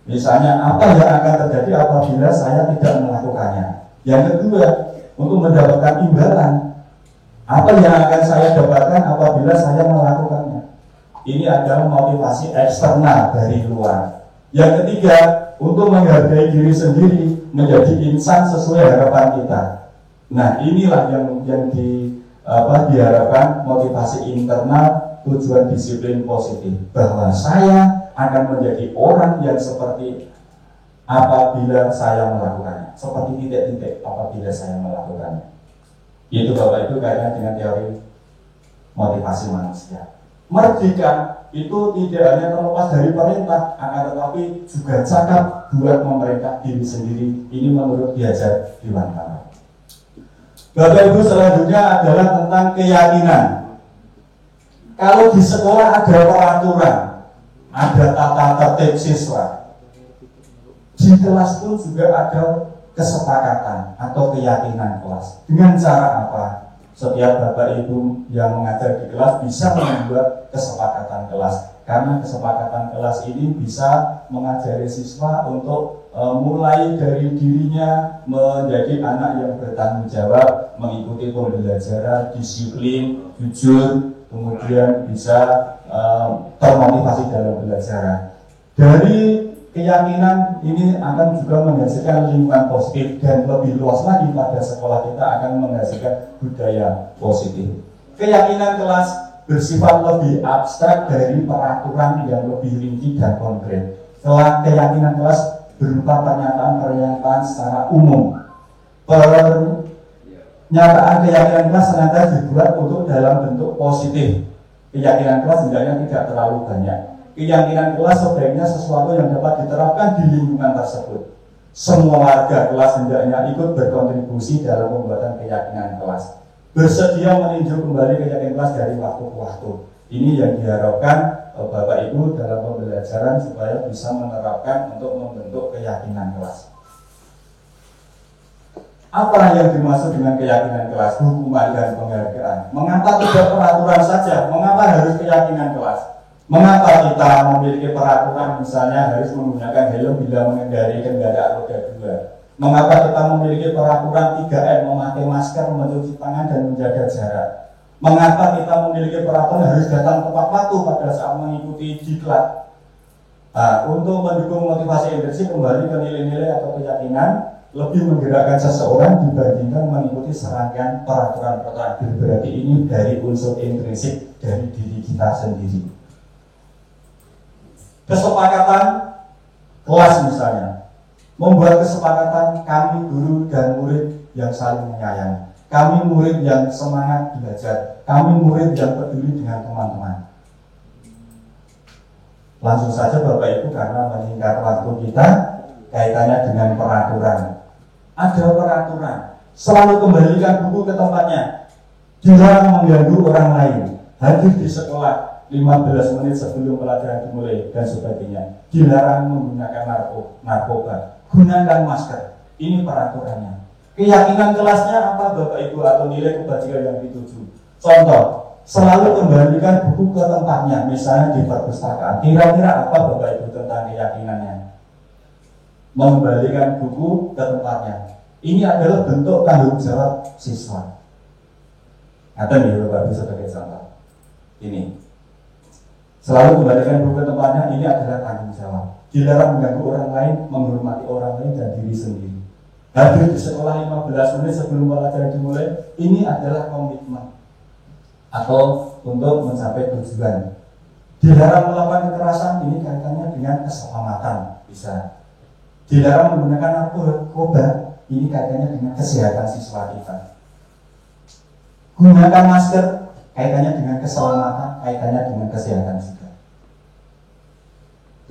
Misalnya apa yang akan terjadi apabila saya tidak melakukannya. Yang kedua, untuk mendapatkan imbalan. Apa yang akan saya dapatkan apabila saya melakukannya. Ini adalah motivasi eksternal dari luar. Yang ketiga, untuk menghargai diri sendiri, menjadi insan sesuai harapan kita. Nah, inilah yang diharapkan motivasi internal, tujuan disiplin positif, bahwa saya akan menjadi orang yang seperti apabila saya melakukannya, seperti titik-titik apabila saya melakukannya. Itu Bapak Ibu kaitannya dengan teori motivasi manusia. Merdeka itu tidak hanya terlepas dari perintah, akan tetapi juga cakap buat memerintah diri sendiri. Ini menurut Diajar Dewantara. Bapak Ibu, selanjutnya adalah tentang keyakinan. Kalau di sekolah ada peraturan, ada tata tertib siswa, di kelas pun juga ada kesepakatan atau keyakinan kelas. Dengan cara apa? Setiap Bapak Ibu yang mengajar di kelas bisa membuat kesepakatan kelas, karena kesepakatan kelas ini bisa mengajari siswa untuk mulai dari dirinya menjadi anak yang bertanggung jawab, mengikuti pembelajaran, disiplin, jujur, kemudian bisa termotivasi dalam belajar. Dari keyakinan ini akan juga menghasilkan lingkungan positif, dan lebih luas lagi pada sekolah kita akan menghasilkan budaya positif. Keyakinan kelas bersifat lebih abstrak dari peraturan yang lebih rinci dan konkret. Keyakinan kelas berupa pernyataan-pernyataan secara umum. Pernyataan keyakinan kelas senantiasa dibuat untuk dalam bentuk positif. Keyakinan kelas hendaknya tidak terlalu banyak. Keyakinan kelas sebaiknya sesuatu yang dapat diterapkan di lingkungan tersebut. Semua warga kelas hendaknya ikut berkontribusi dalam pembuatan keyakinan kelas. Bersedia meninjau kembali keyakinan kelas dari waktu ke waktu. Ini yang diharapkan Bapak Ibu dalam pembelajaran supaya bisa menerapkan untuk membentuk keyakinan kelas. Apa yang dimaksud dengan keyakinan kelas? Hukuman dan penghargaan. Mengapa tidak peraturan saja? Mengapa harus keyakinan kelas? Mengapa kita memiliki peraturan misalnya harus menggunakan helm bila mengendarai kendaraan roda 2? Mengapa kita memiliki peraturan 3M, memakai masker, mencuci tangan, dan menjaga jarak? Mengapa kita memiliki peraturan harus datang tepat waktu pada saat mengikuti diklat? Nah, untuk mendukung motivasi intrinsik kembali ke nilai-nilai atau keyakinan, lebih menggerakkan seseorang dibandingkan mengikuti serangkaian peraturan-peraturan. Berarti ini dari unsur intrinsik dari diri kita sendiri. Kesepakatan kelas misalnya, membuat kesepakatan kami guru dan murid yang saling menyayangi, kami murid yang semangat belajar, kami murid yang peduli dengan teman-teman. Langsung saja Bapak Ibu, karena meningkat waktu kita, kaitannya dengan peraturan. Ada peraturan, selalu kembalikan buku ke tempatnya, dilarang mengganggu orang lain, hadir di sekolah 15 menit sebelum pelajaran dimulai, dan sebagainya. Dilarang menggunakan narkoba, gunakan masker. Ini peraturannya. Keyakinan kelasnya apa Bapak Ibu, atau nilai kebajikan yang dituju? Contoh, selalu kembalikan buku ke tempatnya, misalnya di perpustakaan. Kira-kira apa Bapak Ibu tentang keyakinannya? Mengembalikan buku ke tempatnya. Ini adalah bentuk tanggung jawab siswa. Ada nih Bapak Ibu sebagai contoh. Ini selalu kembalikan buku ke tempatnya, ini adalah tanggung jawab. Dilarang mengganggu orang lain, menghormati orang lain dan diri sendiri. Hadir di sekolah 15 menit sebelum pelajaran dimulai, ini adalah komitmen atau untuk mencapai tujuan. Dilarang melakukan kekerasan, ini kaitannya dengan keselamatan, bisa. Dilarang menggunakan narkoba, ini kaitannya dengan kesehatan siswa kita. Gunakan masker, kaitannya dengan keselamatan, kaitannya dengan kesehatan juga.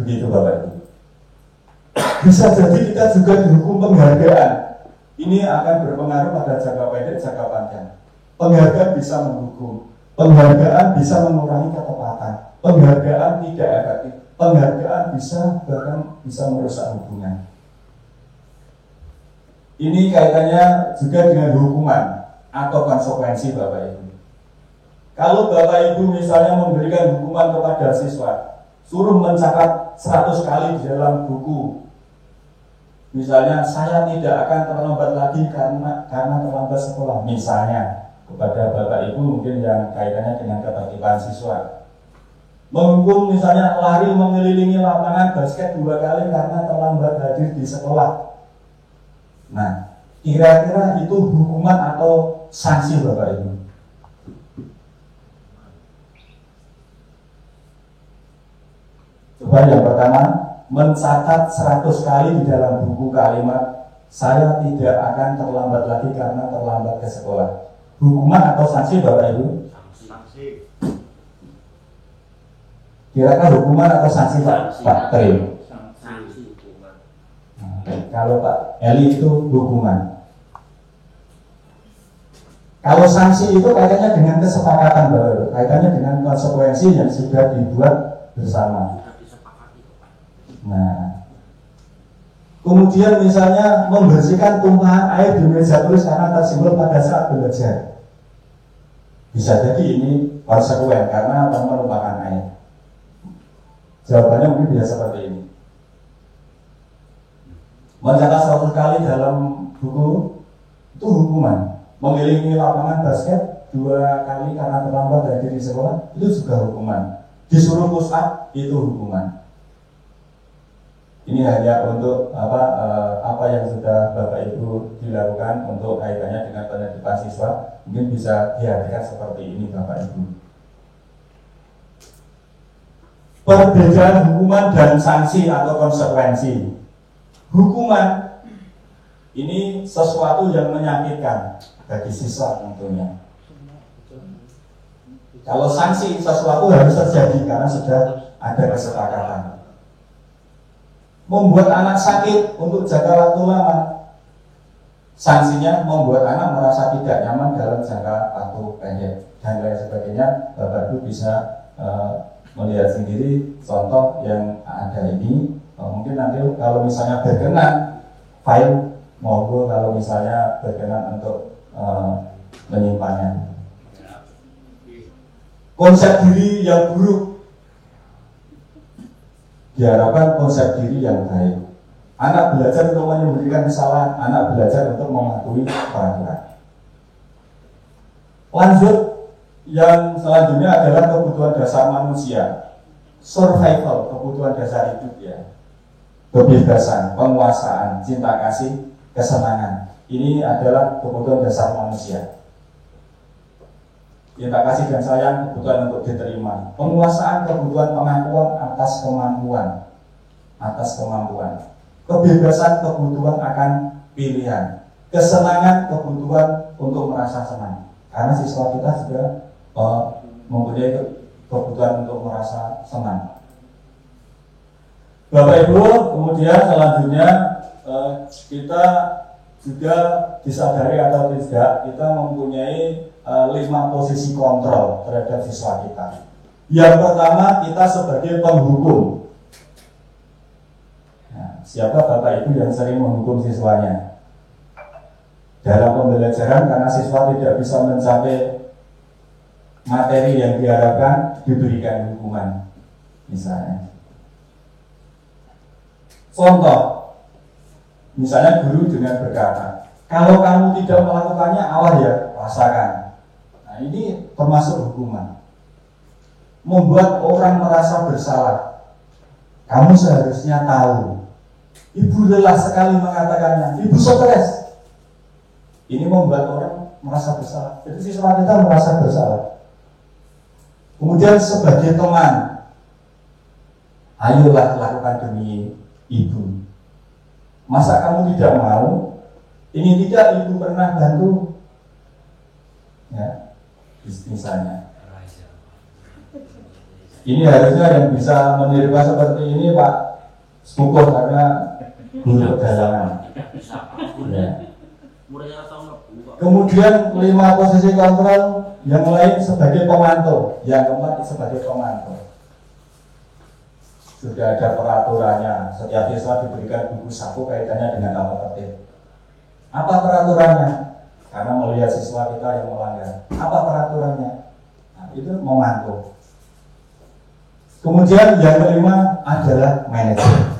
Begitu Bapak Ibu. Bisa jadi kita juga dihukum penghargaan. Ini akan berpengaruh pada jangka pendek, jangka panjang. Penghargaan bisa menghukum, penghargaan bisa mengurangi ketepatan, penghargaan tidak efektif, penghargaan bisa bahkan bisa merusak hubungan. Ini kaitannya juga dengan hukuman atau konsekuensi Bapak Ibu. Kalau Bapak Ibu misalnya memberikan hukuman kepada siswa, suruh mencatat 100 kali di dalam buku. Misalnya, saya tidak akan terlambat lagi karena terlambat sekolah. Misalnya, kepada Bapak Ibu mungkin yang kaitannya dengan ketertiban siswa. Menghukum misalnya lari mengelilingi lapangan basket 2 kali karena terlambat hadir di sekolah. Nah, kira-kira itu hukuman atau sanksi Bapak Ibu? Coba yang pertama, mencatat 100 kali di dalam buku kalimat saya tidak akan terlambat lagi karena terlambat ke sekolah. Hukuman atau sanksi Bapak Ibu? Sanksi. Kira-kira hukuman atau sanksi Pak Tri? Sanksi hukuman. Kalau Pak Eli itu hukuman. Kalau sanksi itu kaitannya dengan kesepakatan, Bapak, kaitannya dengan konsekuensi yang sudah dibuat bersama. Nah, kemudian misalnya membersihkan tumpahan air di meja tulis karena tersinggung pada saat belajar. Bisa jadi ini konsekuen karena menumpahkan air. Jawabannya mungkin bisa seperti ini. Mencatat 100 kali dalam buku itu hukuman. Mengelilingi lapangan basket 2 kali karena terlambat dari diri sekolah itu juga hukuman. Disuruh push up itu hukuman. Ini hanya untuk apa yang sudah Bapak Ibu dilakukan untuk kaitannya dengan penertiban siswa, mungkin bisa diartikan seperti ini Bapak Ibu. Perbedaan hukuman dan sanksi atau konsekuensi. Hukuman ini sesuatu yang menyakitkan bagi siswa tentunya. Kalau sanksi sesuatu harus terjadi karena sudah ada kesepakatan. Membuat anak sakit untuk jangka waktu lama, sanksinya membuat anak merasa tidak nyaman dalam jangka waktu pendek dan lain sebagainya. Bapak Ibu bisa melihat sendiri contoh yang ada ini. Mungkin nanti kalau misalnya berkenan file, monggo kalau misalnya berkenan untuk menyimpannya. Konsep diri yang buruk, diharapkan konsep diri yang baik. Anak belajar untuk menyembunyikan kesalahan, anak belajar untuk mematuhi peraturan. Lanjut, yang selanjutnya adalah kebutuhan dasar manusia, survival, kebutuhan dasar hidup ya. Kebebasan, penguasaan, cinta kasih, kesenangan. Ini adalah kebutuhan dasar manusia. Cinta kasih dan sayang, kebutuhan untuk diterima. Penguasaan, kebutuhan pengakuan atas kemampuan. Kebebasan, kebutuhan akan pilihan. Kesenangan, kebutuhan untuk merasa senang. Karena siswa kita sudah mempunyai kebutuhan untuk merasa senang. Bapak Ibu, kemudian selanjutnya kita juga disadari atau tidak, kita mempunyai 5 posisi kontrol terhadap siswa kita. Yang pertama, kita sebagai penghukum. Nah, siapa Bapak Ibu yang sering menghukum siswanya? Dalam pembelajaran, karena siswa tidak bisa mencapai materi yang diharapkan, diberikan hukuman, misalnya. Contoh, misalnya guru dengan berkata, kalau kamu tidak melakukannya, awas ya, rasakan. Nah, ini termasuk hukuman. Membuat orang merasa bersalah. Kamu seharusnya tahu. Ibu lelah sekali mengatakannya, ibu stres. Ini membuat orang merasa bersalah. Jadi siswa kita merasa bersalah. Kemudian sebagai teman, ayolah lakukan demi ibu. Masa kamu tidak mau? Ini tidak ibu pernah bantu? Ya, misalnya. Ini harusnya yang bisa menerima seperti ini Pak Syukur karena guru pedalangan. Ya. Kemudian 5 posisi kontrol, yang lain sebagai pemantau, yang keempat sebagai pemantau. Sudah ada peraturannya, setiap siswa diberikan buku saku kaitannya dengan tata tertib. Apa peraturannya? Karena melihat siswa kita yang melanggar. Apa peraturannya? Nah, itu memantau. Kemudian yang kelima adalah manajer.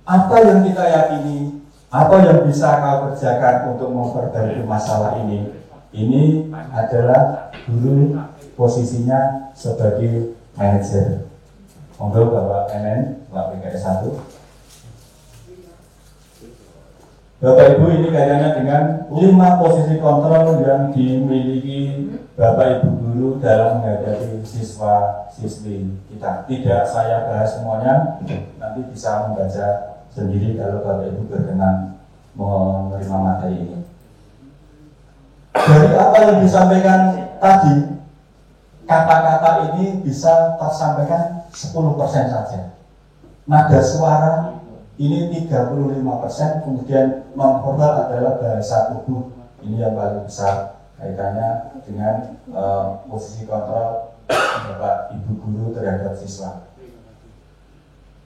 Apa yang kita yakini, apa yang bisa kau kerjakan untuk memperbaiki masalah ini? Ini adalah guru posisinya sebagai manajer. Monggo Bapak NN, Bapak PKS 1. Bapak Ibu, ini kaitannya dengan 5 posisi kontrol yang dimiliki Bapak Ibu guru dalam menghadapi siswa-siswi kita. Tidak saya bahas semuanya, nanti bisa membaca sendiri kalau Bapak Ibu berkenan menerima materi ini. Dari apa yang disampaikan tadi, kata-kata ini bisa tersampaikan 10% saja. Nada suara ini 35%, kemudian non-verbal adalah bahasa tubuh. Ini yang paling besar kaitannya dengan posisi kontrol Bapak Ibu guru terhadap siswa.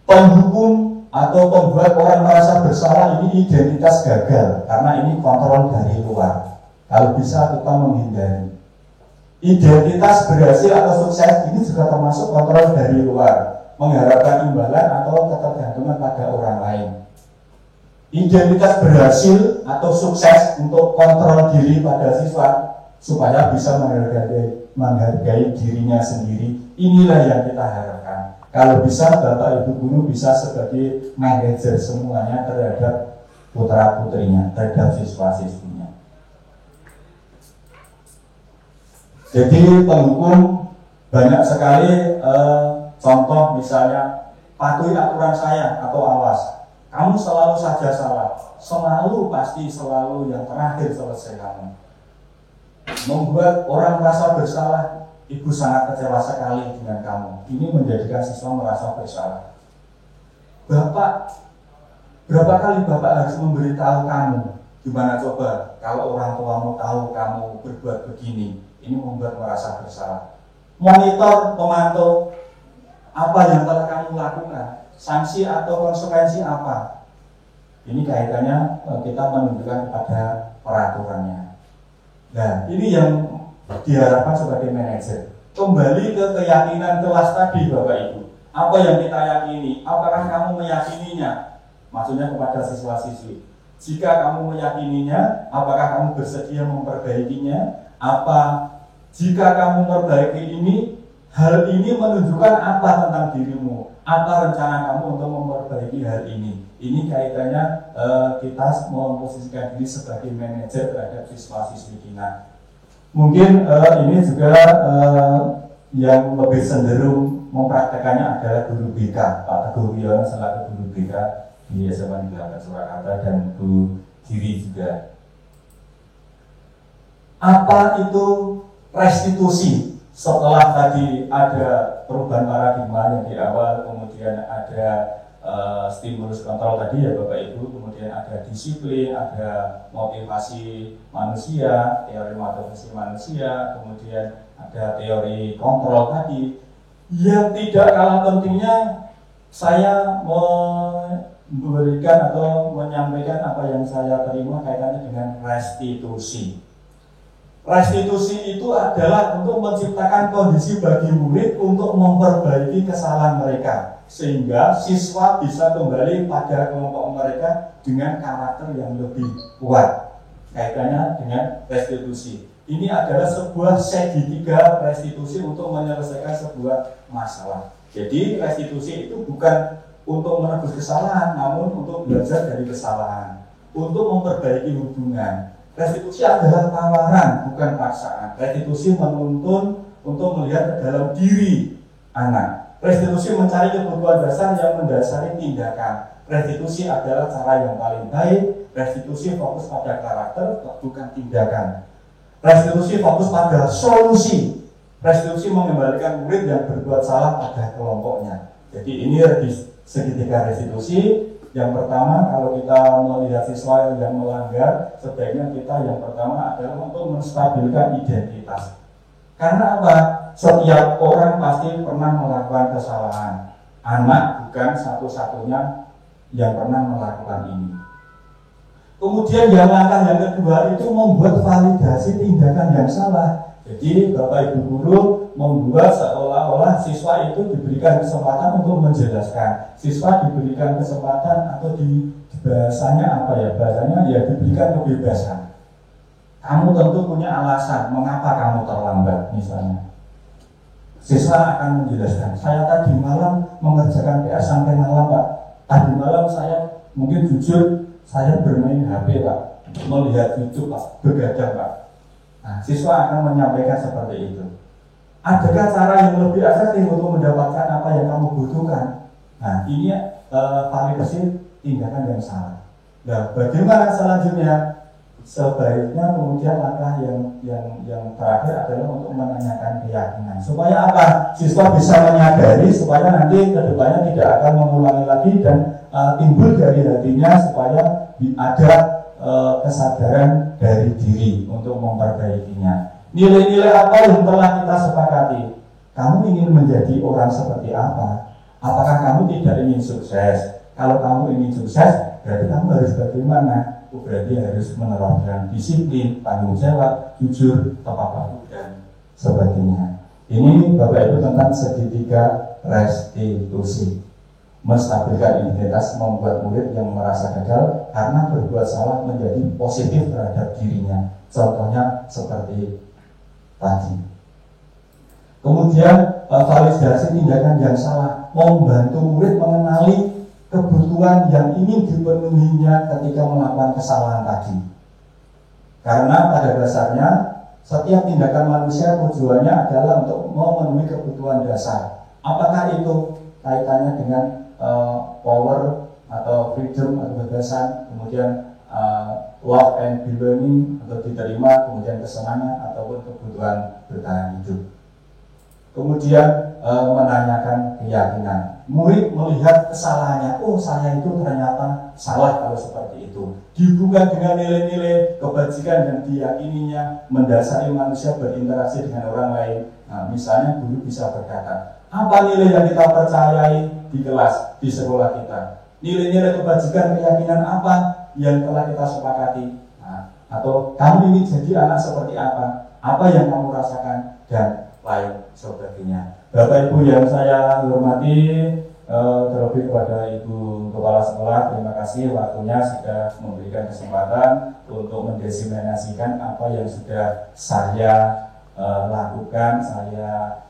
Penghukum atau pembuat orang merasa bersalah ini identitas gagal karena ini kontrol dari luar. Kalau bisa kita menghindari. Identitas berhasil atau sukses ini juga termasuk kontrol dari luar, mengharapkan imbalan atau ketergantungan pada orang lain. Identitas berhasil atau sukses untuk kontrol diri pada siswa supaya bisa menghargai dirinya sendiri. Inilah yang kita harapkan. Kalau bisa Bapak Ibu guru bisa sebagai manajer semuanya terhadap putra putrinya, terhadap siswa siswinya. Jadi penghukum banyak sekali contoh, misalnya patuhi aturan saya atau awas. Kamu selalu saja salah, selalu pasti selalu yang terakhir selesai kamu. Membuat orang merasa bersalah, ibu sangat kecewa sekali dengan kamu. Ini menjadikan siswa merasa bersalah. Bapak, berapa kali Bapak harus memberitahu kamu? Gimana coba kalau orang tuamu tahu kamu berbuat begini? Ini membuat merasa bersalah. Monitor, memantau apa yang telah kamu lakukan, sanksi atau konsekuensi apa. Ini kaitannya kita menunjukkan pada peraturannya. Nah, ini yang diharapkan sebagai manajer. Kembali ke keyakinan kelas tadi Bapak Ibu. Apa yang kita yakini? Apakah kamu meyakininya? Maksudnya kepada siswa-siswi. Jika kamu meyakininya, apakah kamu bersedia memperbaikinya? Jika kamu memperbaiki ini, hal ini menunjukkan apa tentang dirimu? Apa rencana kamu untuk memperbaiki hal ini? Ini kaitannya kita memposisikan diri sebagai manajer terhadap siswa-siswi kita. Mungkin ini juga yang lebih cenderung mempraktekannya adalah guru BK, Pak Teguh Wiono selaku guru BK di SMA Negeri Surakarta dan Bu Giri juga. Apa itu restitusi? Setelah tadi ada perubahan paradigma yang di awal, kemudian ada stimulus kontrol tadi ya Bapak Ibu, kemudian ada disiplin, ada motivasi manusia, teori motivasi manusia, kemudian ada teori kontrol tadi. Yang tidak kalah pentingnya saya memberikan atau menyampaikan apa yang saya terima kaitannya dengan restitusi. Restitusi itu adalah untuk menciptakan kondisi bagi murid untuk memperbaiki kesalahan mereka, sehingga siswa bisa kembali pada kelompok mereka dengan karakter yang lebih kuat. Kaitannya dengan restitusi. Ini adalah sebuah segitiga restitusi untuk menyelesaikan sebuah masalah. Jadi restitusi itu bukan untuk menebus kesalahan, namun untuk belajar dari kesalahan, untuk memperbaiki hubungan. Restitusi adalah tawaran, bukan paksaan. Restitusi menuntun untuk melihat ke dalam diri anak. Restitusi mencari kebutuhan dasar yang mendasari tindakan. Restitusi adalah cara yang paling baik. Restitusi fokus pada karakter, bukan tindakan. Restitusi fokus pada solusi. Restitusi mengembalikan murid yang berbuat salah pada kelompoknya. Jadi ini segitiga restitusi. Yang pertama, kalau kita melihat siswa yang melanggar, sebaiknya kita yang pertama adalah untuk menstabilkan identitas. Karena apa? Setiap orang pasti pernah melakukan kesalahan. Anak bukan satu-satunya yang pernah melakukan ini. Kemudian yang langkah yang kedua itu membuat validasi tindakan yang salah. Jadi Bapak Ibu guru membuat seolah-olah siswa itu diberikan kesempatan untuk menjelaskan. Siswa diberikan kesempatan atau bahasanya apa ya? Bahasanya ya diberikan kebebasan. Kamu tentu punya alasan mengapa kamu terlambat misalnya. Siswa akan menjelaskan, saya tadi malam mengerjakan PR sampai malam Pak. Tadi malam saya mungkin jujur saya bermain HP Pak, melihat YouTube Pak, begadang Pak. Nah, siswa akan menyampaikan seperti itu. Adakah cara yang lebih efektif untuk mendapatkan apa yang kamu butuhkan? Nah, ini validasi tindakan yang salah. Nah, bagaimana selanjutnya? sebaiknya kemudian langkah yang terakhir adalah untuk menanyakan keyakinan supaya apa? Siswa bisa menyadari supaya nanti kedepannya tidak akan mengulangi lagi dan timbul dari hatinya supaya ada kesadaran dari diri untuk memperbaikinya. Nilai-nilai apa yang telah kita sepakati? Kamu ingin menjadi orang seperti apa? Apakah kamu tidak ingin sukses? Kalau kamu ingin sukses, berarti kamu harus bagaimana? Berarti harus menerapkan disiplin, tanggung jawab, jujur, tepat waktu, dan sebagainya. Ini Bapak Ibu tentang segitiga restitusi. Menstabilkan identitas, membuat murid yang merasa gagal karena berbuat salah menjadi positif terhadap dirinya. Contohnya seperti tadi. Kemudian validasi tindakan yang salah, membantu murid mengenali kebutuhan yang ingin dipenuhinya ketika melakukan kesalahan tadi. Karena pada dasarnya setiap tindakan manusia tujuannya adalah untuk memenuhi kebutuhan dasar. Apakah itu kaitannya dengan power atau freedom atau kebebasan, kemudian love and belonging atau diterima, kemudian kesenangan ataupun kebutuhan bertahan hidup. Kemudian menanyakan keyakinan. Murid melihat kesalahannya, oh saya itu ternyata salah kalau seperti itu. Dihubungkan dengan nilai-nilai kebajikan dan diyakininya mendasari manusia berinteraksi dengan orang lain. Nah, misalnya guru bisa berkata, apa nilai yang kita percayai di kelas, di sekolah kita? Nilai-nilai kebajikan, keyakinan apa yang telah kita sepakati? Nah, atau kamu ini jadi anak seperti apa? Apa yang kamu rasakan? Dan lain sebagainya. Bapak Ibu yang saya hormati, terlebih kepada Ibu Kepala Sekolah, terima kasih waktunya sudah memberikan kesempatan untuk mendiseminasikan apa yang sudah saya lakukan. Saya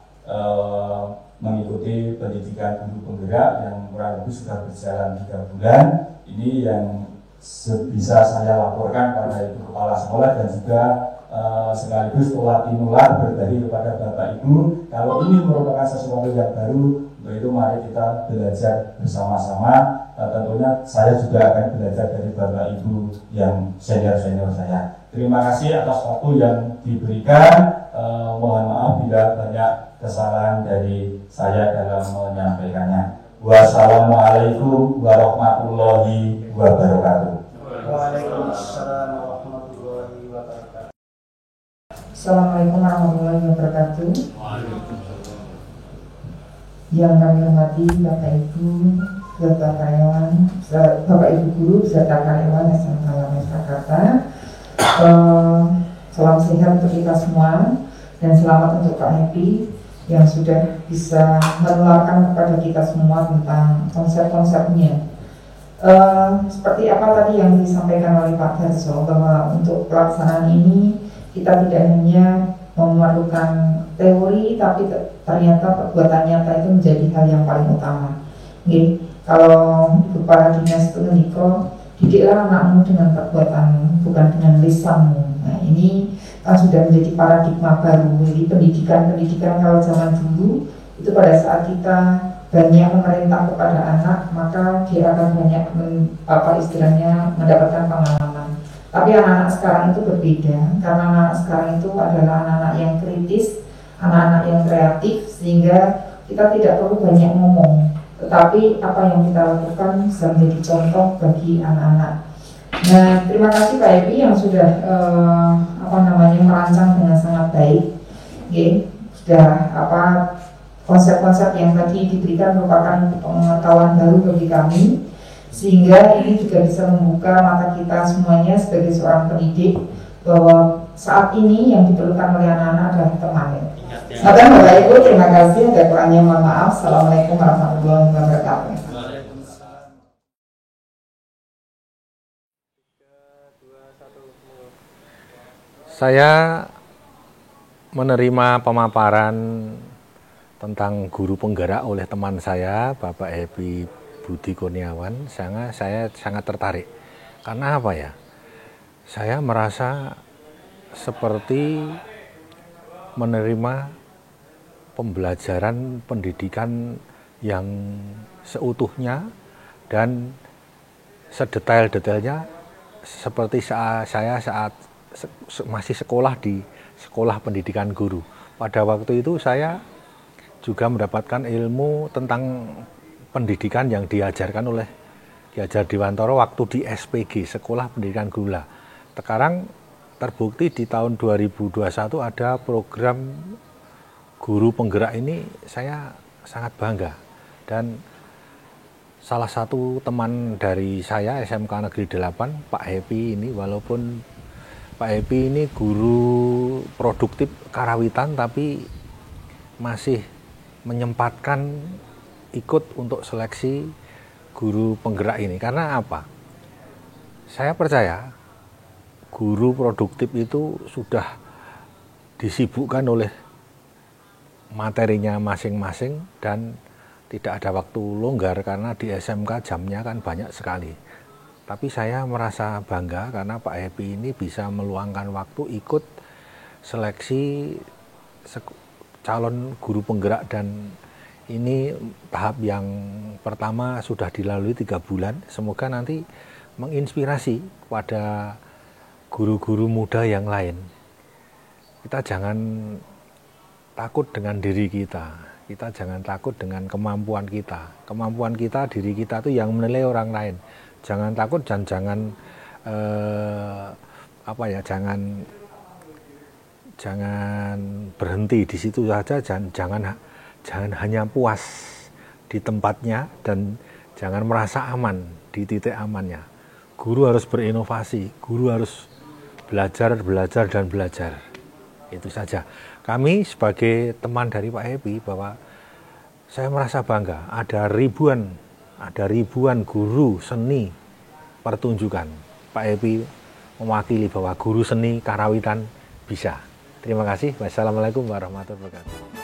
mengikuti pendidikan guru penggerak yang kurang lebih sudah berjalan 3 bulan. Ini yang bisa saya laporkan pada Ibu Kepala Sekolah dan juga sekaligus tinular berbagi kepada Bapak Ibu. Kalau ini merupakan sesuatu yang baru, untuk itu mari kita belajar bersama-sama. Tentunya saya juga akan belajar dari Bapak Ibu yang senior-senior saya. Terima kasih atas waktu yang diberikan. Mohon maaf bila banyak kesalahan dari saya dalam menyampaikannya. Wassalamualaikum warahmatullahi wabarakatuh. Waalaikumsalam warahmatullahi wabarakatuh. Assalamualaikum warahmatullahi wabarakatuh. Yang kami hormati Bapak Ibu, beserta karyawan, Bapak Ibu guru, beserta karyawan SMK Lames Jakarta. Salam sehat untuk kita semua dan selamat untuk Kak Happy yang sudah bisa menularkan kepada kita semua tentang konsep-konsepnya. Seperti apa tadi yang disampaikan oleh Pak Darso, bahwa untuk pelaksanaan ini kita tidak hanya memerlukan teori, tapi ternyata perbuatan nyata itu menjadi hal yang paling utama. Oke. Kalau Kepala Dinas itu mendikau, didiklah anakmu dengan perbuatan, bukan dengan lisanmu. Nah, ini kan sudah menjadi paradigma baru. Jadi pendidikan kalau zaman dulu itu pada saat kita banyak memerintah kepada anak, maka dia akan banyak istilahnya mendapatkan pengalaman. Tapi anak-anak sekarang itu berbeda, karena anak sekarang itu adalah anak-anak yang kritis, anak-anak yang kreatif, sehingga kita tidak perlu banyak ngomong, tetapi apa yang kita lakukan bisa menjadi contoh bagi anak-anak. Nah, terima kasih Pak Ebi yang sudah merancang dengan sangat baik. Sudah konsep-konsep yang tadi diberikan merupakan pengetahuan baru bagi kami, sehingga ini juga bisa membuka mata kita semuanya sebagai seorang pendidik bahwa saat ini yang diperlukan oleh anak-anak adalah teman. Maka Bapak Ibu, terima kasih. Ada kurangnya mohon maaf. Assalamualaikum warahmatullahi wabarakatuh. Saya menerima pemaparan tentang guru penggerak oleh teman saya, Bapak Happy Budi Kurniawan. Saya sangat tertarik. Karena apa ya? Saya merasa seperti menerima pembelajaran pendidikan yang seutuhnya dan sedetail-detailnya seperti saya saat masih sekolah di sekolah pendidikan guru. Pada waktu itu saya juga mendapatkan ilmu tentang pendidikan yang diajar Dewantoro waktu di SPG, Sekolah Pendidikan Guru. Sekarang terbukti di tahun 2021 ada program guru penggerak ini, saya sangat bangga. Dan salah satu teman dari saya SMK Negeri 8, Pak Happy ini, walaupun Pak Happy ini guru produktif karawitan tapi masih menyempatkan ikut untuk seleksi guru penggerak ini. Karena apa? Saya percaya guru produktif itu sudah disibukkan oleh materinya masing-masing dan tidak ada waktu longgar karena di SMK jamnya kan banyak sekali. Tapi saya merasa bangga karena Pak Happy ini bisa meluangkan waktu ikut seleksi calon guru penggerak, dan ini tahap yang pertama sudah dilalui 3 bulan. Semoga nanti menginspirasi pada guru-guru muda yang lain. Kita jangan takut dengan diri kita. Kita jangan takut dengan kemampuan kita. Kemampuan kita, diri kita itu yang menilai orang lain. Jangan takut dan jangan jangan berhenti di situ saja. Jangan hanya puas di tempatnya dan jangan merasa aman di titik amannya. Guru harus berinovasi. Guru harus belajar dan belajar. Itu saja. Kami sebagai teman dari Pak Happy, bahwa saya merasa bangga ada ribuan guru seni pertunjukan. Pak Happy mewakili bahwa guru seni karawitan bisa. Terima kasih. Wassalamualaikum warahmatullahi wabarakatuh.